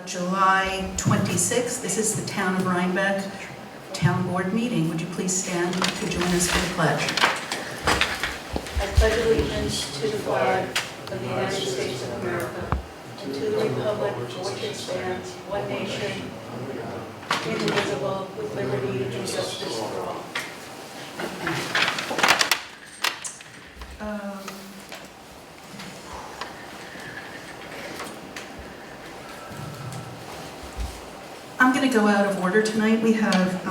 July 26th. This is the Town of Rhinebeck Town Board meeting. Would you please stand to join us for the pledge? I pledge allegiance to the flag of the United States of America and to the republic for which it stands, one nation, indivisible, with liberty and justice for all. I'm going to go out of order tonight. We have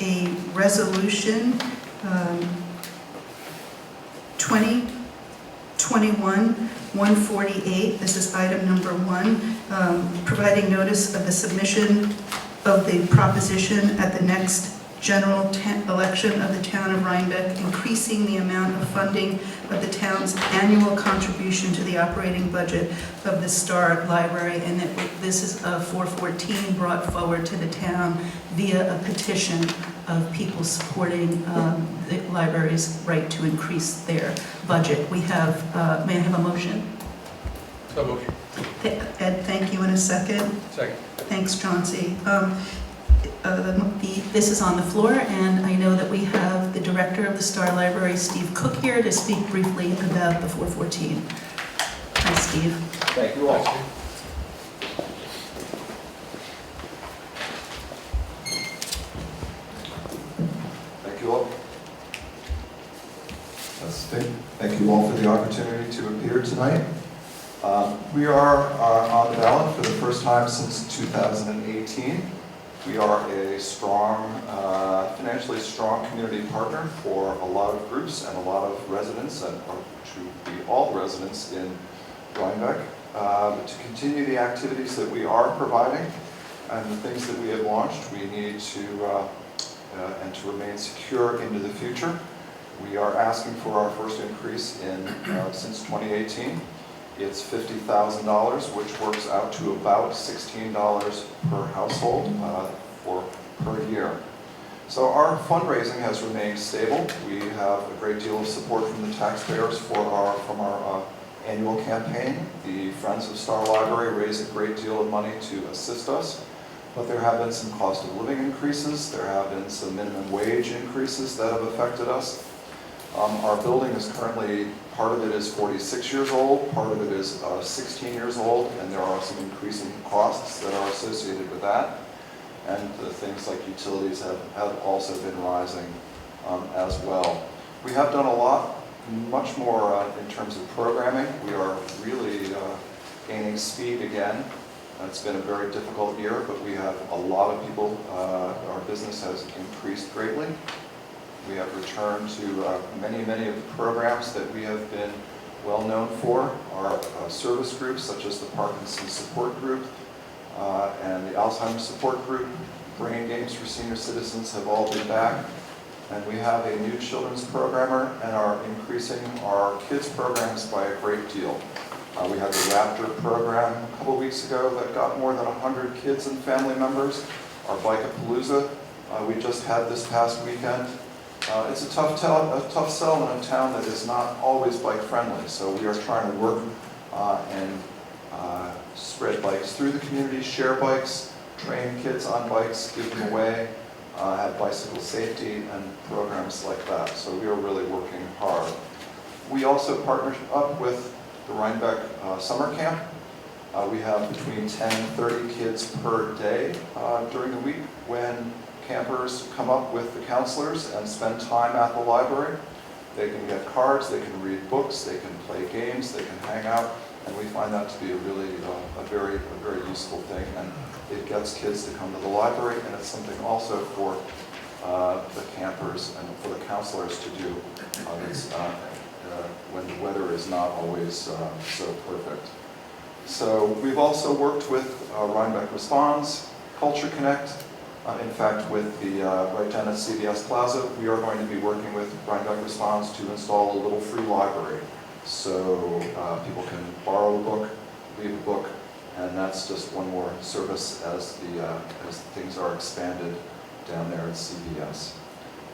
a resolution 2021-148. This is item number 1, providing notice of the submission of the proposition at the next general election of the town of Rhinebeck, increasing the amount of funding of the town's annual contribution to the operating budget of the Star Library, and that this is a 414 brought forward to the town via a petition of people supporting the library's right to increase their budget. We have, may I have a motion? So motion. Ed, thank you. In a second. Second. Thanks, Chauncey. This is on the floor, and I know that we have the director of the Star Library, Steve Cook, here to speak briefly about the 414. Hi, Steve. Thank you all. Thank you all. Thank you all for the opportunity to appear tonight. We are on the ballot for the first time since 2018. We are a strong, financially strong community partner for a lot of groups and a lot of residents, and to be all residents in Rhinebeck. To continue the activities that we are providing and the things that we have launched, we need to, and to remain secure into the future. We are asking for our first increase in since 2018. It's $50,000, which works out to about $16 per household per year. So our fundraising has remained stable. We have a great deal of support from the taxpayers from our annual campaign. The Friends of Star Library raise a great deal of money to assist us, but there have been some cost of living increases. There have been some minimum wage increases that have affected us. Our building is currently, part of it is 46 years old, part of it is 16 years old, and there are some increasing costs that are associated with that. And the things like utilities have also been rising as well. We have done a lot, much more in terms of programming. We are really gaining speed again. It's been a very difficult year, but we have a lot of people. Our business has increased greatly. We have returned to many of the programs that we have been well known for. Our service groups, such as the Parkinson's Support Group and the Alzheimer's Support Group, Brain Games for Senior Citizens have all been back. And we have a new children's programmer and are increasing our kids programs by a great deal. We had the Raptor program a couple weeks ago that got more than 100 kids and family members. Our Bike-a-Palooza we just had this past weekend. It's a tough sell in a town that is not always bike friendly, so we are trying to work and spread bikes through the community, share bikes, train kids on bikes, give them away, have bicycle safety and programs like that. So we are really working hard. We also partnered up with the Rhinebeck Summer Camp. We have between 10 and 30 kids per day during the week when campers come up with the counselors and spend time at the library. They can get cards, they can read books, they can play games, they can hang out, and we find that to be a really a very useful thing. And it gets kids to come to the library, and it's something also for the campers and for the counselors to do when the weather is not always so perfect. So we've also worked with Rhinebeck Responds, Culture Connect. In fact, with the right down at CVS Plaza, we are going to be working with Rhinebeck Responds to install a little free library. So people can borrow a book, leave a book, and that's just one more service as things are expanded down there at CVS.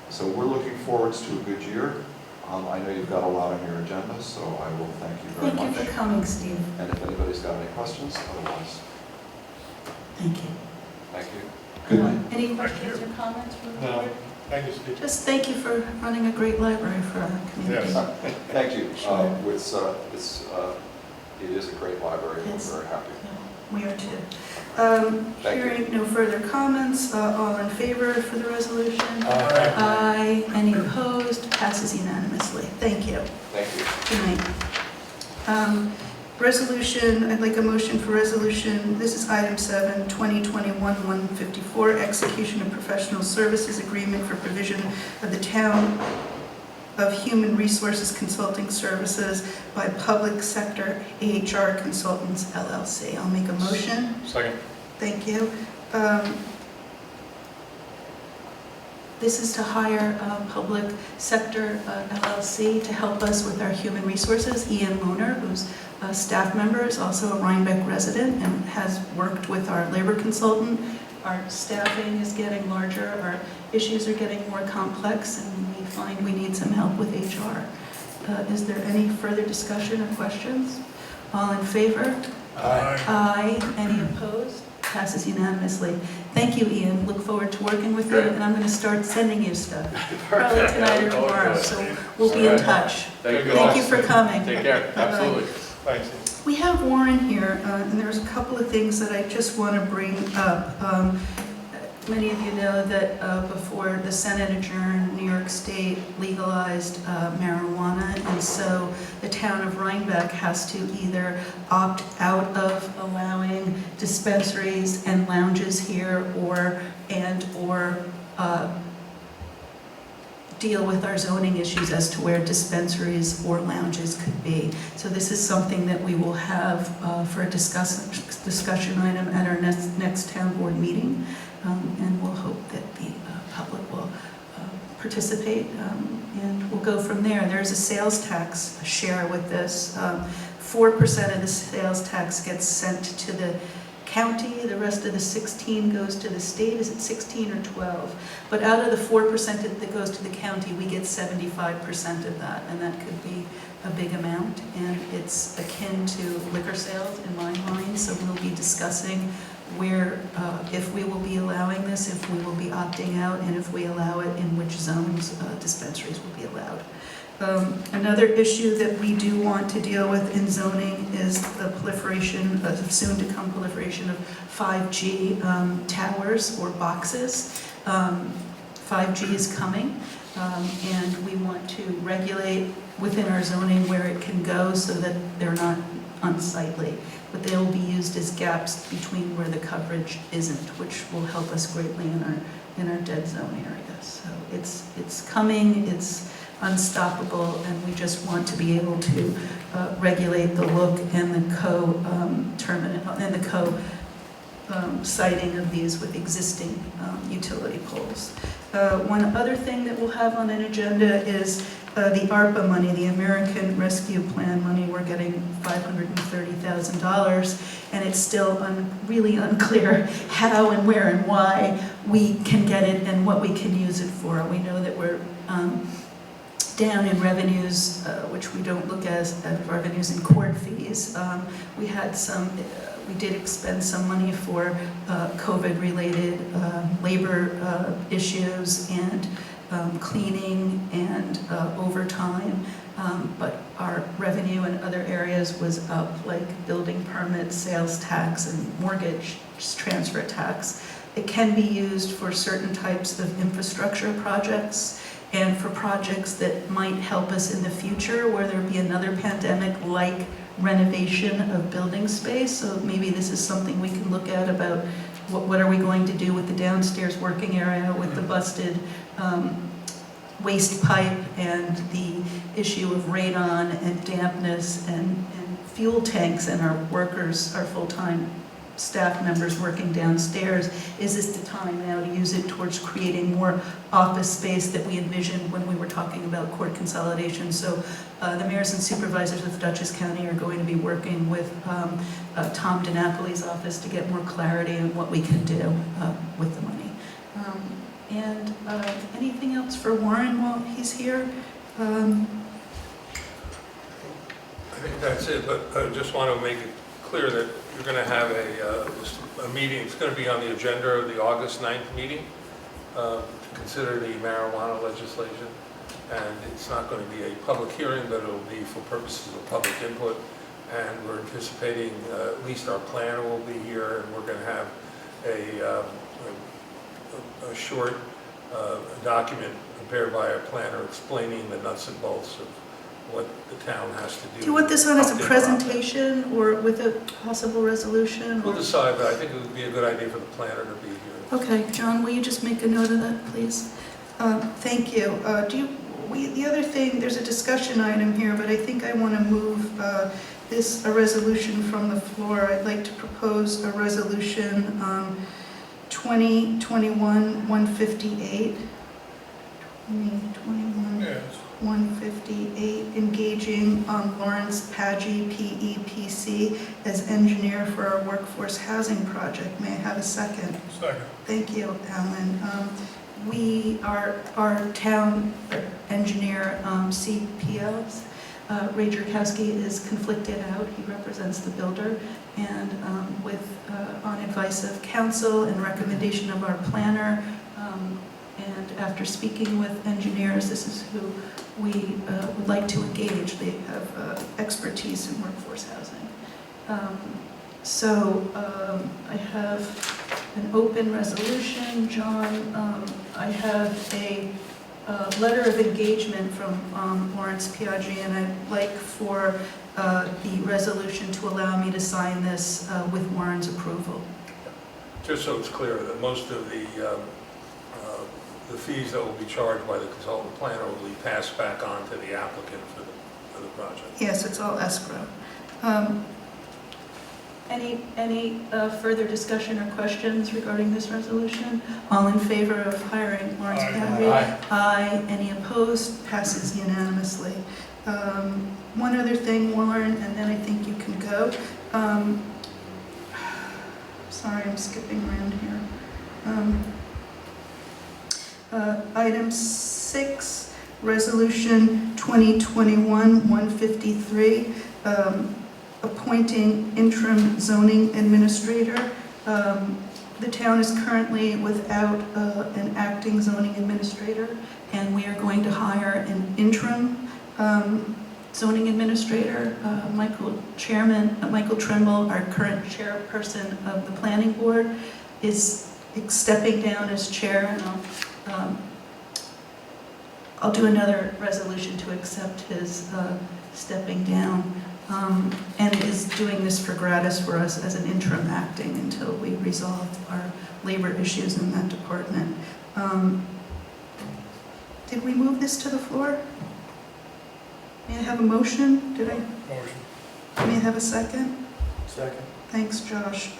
So we're looking forward to a good year. I know you've got a lot on your agenda, so I will thank you very much. Thank you for coming, Steve. And if anybody's got any questions, otherwise. Thank you. Thank you. Good night. Any questions or comments from the No. board? Thank you, Steve. Just thank you for running a great library for our community. Yes. Thank you. Sure. It is a great library, and Yes. we're very happy. We are too. Thank you. Hearing no further comments, all in favor for the resolution? Aye. Aye. Any opposed? Passes unanimously. Thank you. Thank you. Good night. Resolution, I'd like a motion for resolution, this is item 7, 2021-154, execution of professional services agreement for provision of the town of human resources consulting services by public sector AHR Consultants LLC. I'll make a motion. Second. Thank you. This is to hire public sector LLC to help us with our human resources. Ian Moner, who's a staff member, is also a Rhinebeck resident and has worked with our labor consultant. Our staffing is getting larger, our issues are getting more complex, and we find we need some help with HR. Is there any further discussion or questions? All in favor? Aye. Aye. Any opposed? Passes unanimously. Thank you, Ian. Look forward to working with you, and I'm going to start sending you stuff, probably tonight or tomorrow, so we'll be in touch. Thank you for coming. Take care. Bye-bye. Absolutely. Thanks. We have Warren here, and there's a couple of things that I just want to bring up. Many of you know that before the Senate adjourned, New York State legalized marijuana, and so the town of Rhinebeck has to either opt out of allowing dispensaries and lounges here, or deal with our zoning issues as to where dispensaries or lounges could be. So this is something that we will have for a discussion item at our next town board meeting, and we'll hope that the public will participate, and we'll go from there. There's a sales tax share with this. 4% of the sales tax gets sent to the county, the rest of the 16 goes to the state. Is it 16 or 12? But out of the 4% that goes to the county, we get 75% of that, and that could be a big amount, and it's akin to liquor sales in my mind, so we'll be discussing where, if we will be allowing this, if we will be opting out, and if we allow it, in which zones dispensaries will be allowed. Another issue that we do want to deal with in zoning is the proliferation, soon-to-come proliferation of 5G towers or boxes. 5G is coming, and we want to regulate within our zoning where it can go so that they're not unsightly, but they will be used as gaps between where the coverage isn't, which will help us greatly in our dead zone area. So it's coming, it's unstoppable, and we just want to be able to regulate the look and the siting of these with existing utility poles. One other thing that we'll have on an agenda is the ARPA money, the American Rescue Plan money. We're getting $530,000, and it's still really unclear how and where and why we can get it and what we can use it for. We know that we're down in revenues, which we don't look as revenues in court fees. We did expend some money for COVID-related labor issues and cleaning and overtime, but our revenue in other areas was up, like building permits, sales tax, and mortgage transfer tax. It can be used for certain types of infrastructure projects and for projects that might help us in the future where there be another pandemic, like renovation of building space. So maybe this is something we can look at about what are we going to do with the downstairs working area with the busted waste pipe and the issue of radon and dampness and fuel tanks and our workers, our full-time staff members working downstairs. Is this the time now to use it towards creating more office space that we envisioned when we were talking about court consolidation? So the mayors and supervisors of Dutchess County are going to be working with Tom DiNapoli's office to get more clarity on what we can do with the money. And anything else for Warren while he's here? I think that's it, but I just want to make it clear that you're going to have a meeting, it's going to be on the agenda of the August 9th meeting to consider the marijuana legislation. And it's not going to be a public hearing, but it'll be for purposes of public input. And we're anticipating, at least our planner will be here, and we're going to have a short document prepared by our planner explaining the nuts and bolts of what the town has to do. Do you want this on as a Update presentation or with a possible resolution? We'll decide, but I think it would be a good idea for the planner to be here. Okay, John, will you just make a note of that, please? Thank you. The other thing, there's a discussion item here, but I think I want to move a resolution from the floor. I'd like to propose a resolution 2021-158. 2021-158, engaging Lawrence Paggi, PEPC, as engineer for our workforce housing project. May I have a second? Second. Thank you, Alan. Our town engineer, CPLs, Ray Jerkowski, is conflicted out. He represents the builder, and on advice of council and recommendation of our planner, and after speaking with engineers, this is who we would like to engage. They have expertise in workforce housing. I have an open resolution. John, I have a letter of engagement from Lawrence Piaggi, and I'd like for the resolution to allow me to sign this with Warren's approval. Just so it's clear that most of the fees that will be charged by the consultant planner will be passed back on to the applicant for the project. Yes, it's all escrow. Any further discussion or questions regarding this resolution? All in favor of hiring Lawrence Piaggi? Aye. Aye. Any opposed? Passes unanimously. One other thing, Warren, and then I think you can go. Sorry, I'm skipping around here. Item 6, Resolution 2021-153, appointing interim zoning administrator. The town is currently without an acting zoning administrator, and we are going to hire an interim zoning administrator. Michael Trimble, our current chairperson of the planning board, is stepping down as chair, and I'll do another resolution to accept his stepping down, and is doing this for gratis for us as an interim acting until we resolve our labor issues in that department. Did we move this to the floor? May I have a motion? Did I? Motion. May I have a second? Second. Thanks, Josh.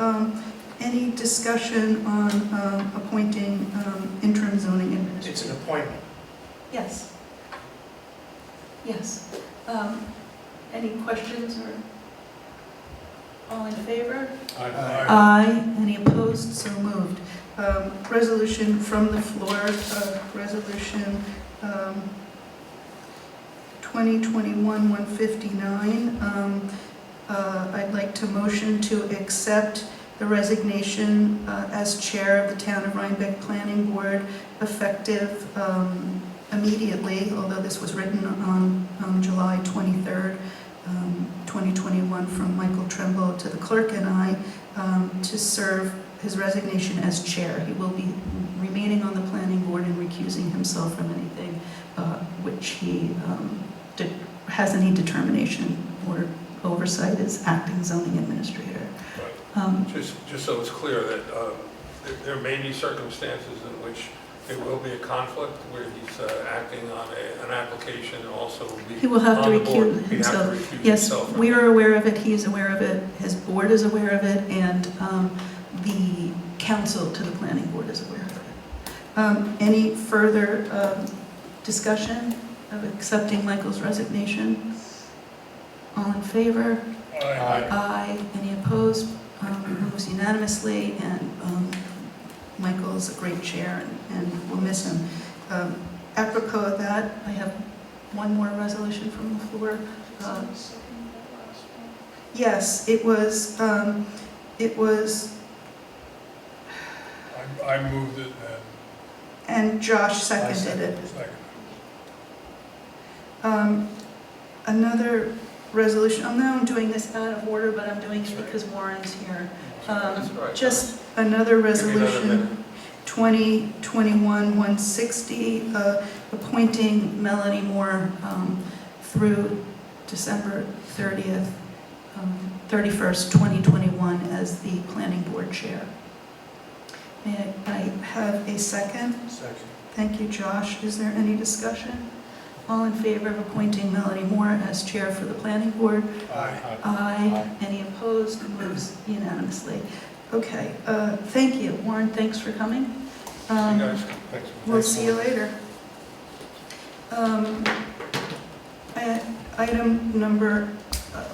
Any discussion on appointing interim zoning administrator? It's an appointment. Yes. Yes. Any questions or all in favor? Aye. Aye. Any opposed? So moved. Resolution from the floor, resolution 2021-159. I'd like to motion to accept the resignation as chair of the Town of Rhinebeck Planning Board effective immediately, although this was written on July 23rd, 2021, from Michael Trimble to the clerk and I, to serve his resignation as chair. He will be remaining on the planning board and recusing himself from anything which he has any determination or oversight as acting zoning administrator. Right. Just so it's clear that there may be circumstances in which there will be a conflict where he's acting on an application and also will be He will have to on the board. recuse He'd have to himself. recuse Yes, himself. we are aware of it, he is aware of it, his board is aware of it, and the council to the planning board is aware of it. Any further discussion of accepting Michael's resignation? All in favor? Aye. Aye. Any opposed? Moves unanimously, and Michael is a great chair, and we'll miss him. Apropos of that, I have one more resolution from the floor. Yes, it was, I moved it and Josh I seconded it. and second. Another resolution, now I'm doing this out of order, but I'm doing it because Warren's here. That's all right. Just another Give me another resolution, minute. 2021-160, appointing Melanie Moore through December 31st, 2021 as the planning board chair. May I have a second? Second. Thank you, Josh. Is there any discussion? All in favor of appointing Melanie Moore as chair for the planning board? Aye. Aye. Any opposed? Moves unanimously. Okay, thank you. Warren, thanks for coming. You guys, thanks. We'll see you later. Item number,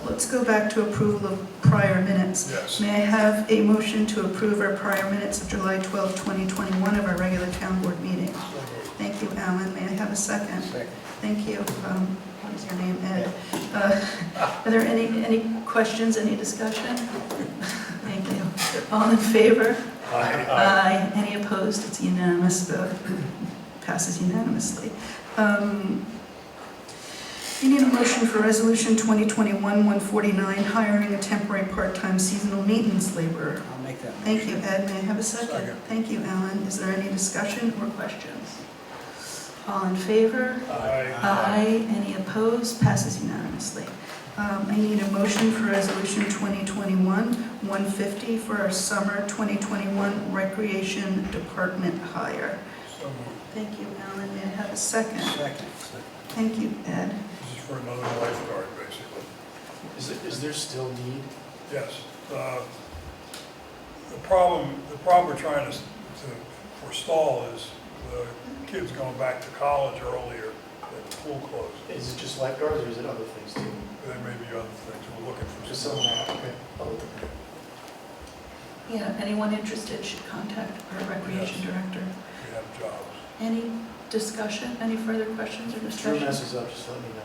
let's go back to approval of prior minutes. Yes. May I have a motion to approve our prior minutes of July 12, 2021 of our regular town board meeting? So moved. Thank you, Alan. May I have a second? Second. Thank you. What is your name, Ed? Are there any questions, any discussion? Thank you. All in favor? Aye. Any opposed? It's unanimous. Passes unanimously. We need a motion for Resolution 2021-149, hiring a temporary part-time seasonal maintenance laborer. I'll make that. Thank you, Ed. May I have a second? Second. Thank you, Alan. Is there any discussion or questions? All in favor? Aye. Aye. Any opposed? Passes unanimously. I need a motion for Resolution 2021-150 for our summer 2021 Recreation Department hire. So moved. Thank you, Alan. May I have a second? Second. Thank you, Ed. This is for another lifeguard, basically. Is there still need? Yes. The problem we're trying to forestall is the kids going back to college earlier than the pool closed. Is it just lifeguards or is it other things too? There may be other things. We're looking for Just some. someone, okay. I'll look at that. Yeah, anyone interested should contact our recreation director. We have jobs. Any discussion, any further questions or Drew discussion? messes up, just let me know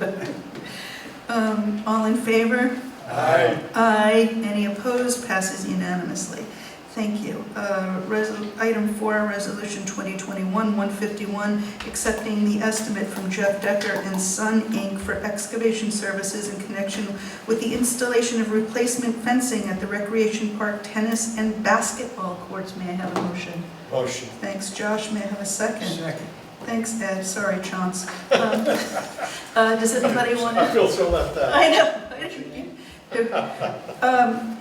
he's not All in favor? Aye. Aye. Any opposed? Passes unanimously. Thank you. Item 4, Resolution 2021-151, accepting the estimate from Jeff Decker and Son, Inc. for excavation services in connection with the installation of replacement fencing at the Recreation Park tennis and basketball courts. May I have a motion? Motion. Thanks, Josh. May I have a second? Second. Thanks, Ed. Sorry, Chance. Does anybody want to? feel so left out. I know.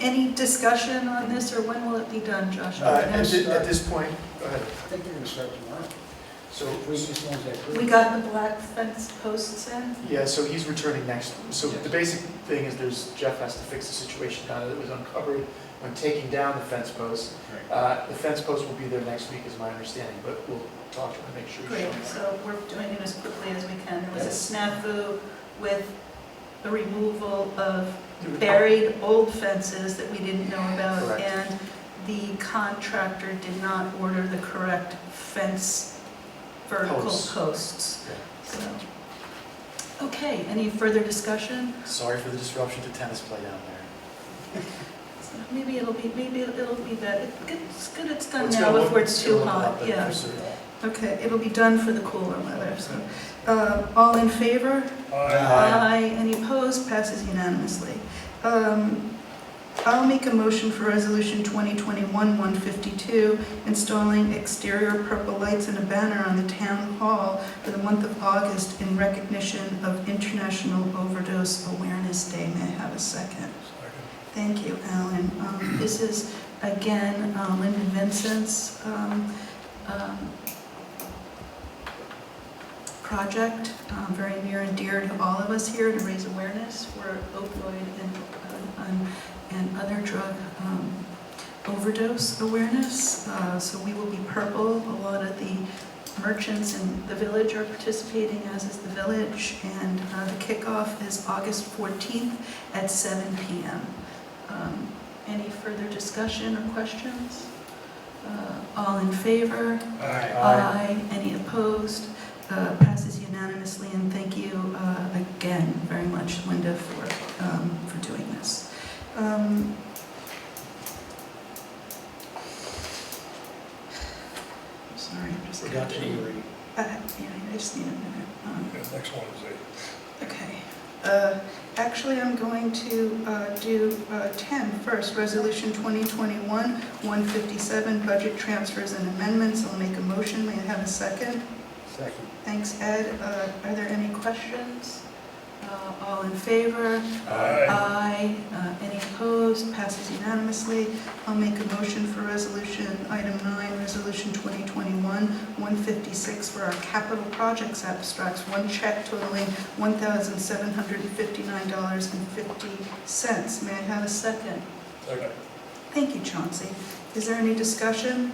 Any discussion on this, or when will it be done, Josh? At this point, go ahead. I think they're gonna start tomorrow. So, We just want that. We got the black fence posts in? yeah, so he's returning next. So the basic thing is Jeff has to fix the situation down that was uncovered when taking down the fence post. The fence post will be there next week is my understanding, but we'll talk to him and make sure he's Great, showing up. so we're doing it as quickly as we can. There was a snafu with the removal of buried old fences that we didn't know about, Correct. and the contractor did not order the correct fence vertical posts. Yeah. So, okay, any further discussion? Sorry for the disruption to tennis play down there. So maybe it'll be better. It's good it's done It's now gonna before look- it's gonna too look a lot hot, better yeah. for certain. Okay, it'll be done for the cooler weather, so. All in favor? Aye. Any opposed? Passes unanimously. I'll make a motion for Resolution 2021-152, installing exterior purple lights and a banner on the town hall for the month of August in recognition of International Overdose Awareness Day. May I have a second? Second. Thank you, Alan. This is, again, Lyndon Vincent's project, very near and dear to all of us here, to raise awareness for opioid and other drug overdose awareness. So we will be purple. A lot of the merchants in the village are participating, as is the village, and the kickoff is August 14th at 7 p.m. Any further discussion or questions? All in favor? Aye. Aye. Any opposed? Passes unanimously, and thank you again very much, Linda, for Next one is 8. Okay. Actually, I'm going to do 10 first. Resolution 2021-157, budget transfers and amendments. I'll make a motion. May I have a second? Second. Thanks, Ed. Are there any questions? All in favor? Aye. Aye. Any opposed? Passes unanimously. I'll make a motion for resolution, item 9, resolution 2021-156 for our capital projects abstracts. One check totaling $1,759.50. May I have a second? Second. Thank you, Chauncey. Is there any discussion?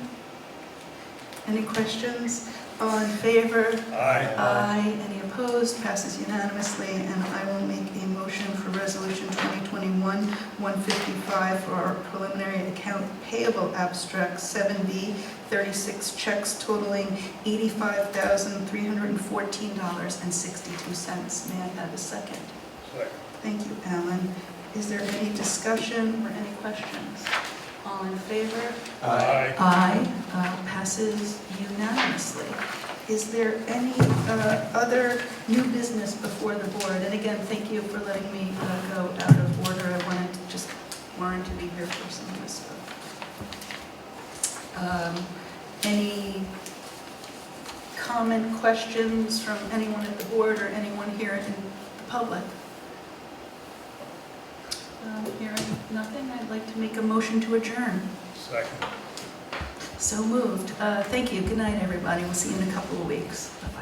Any questions? All in favor? Aye. Aye. Any opposed? Passes unanimously. And I will make a motion for resolution 2021-155 for our preliminary account payable abstract 7B, 36 checks totaling $85,314.62. May I have a second? Second. Thank you, Alan. Is there any discussion or any questions? All in favor? Aye. Aye. Passes unanimously. Is there any other new business before the board? And again, thank you for letting me go out of order. I wanted to just Warren to be here for some of this stuff. Any comment, questions from anyone at the board or anyone here in the public? Hearing nothing, I'd like to make a motion to adjourn. Second. So moved. Thank you. Good night, everybody. We'll see you in a couple of weeks. Bye-bye.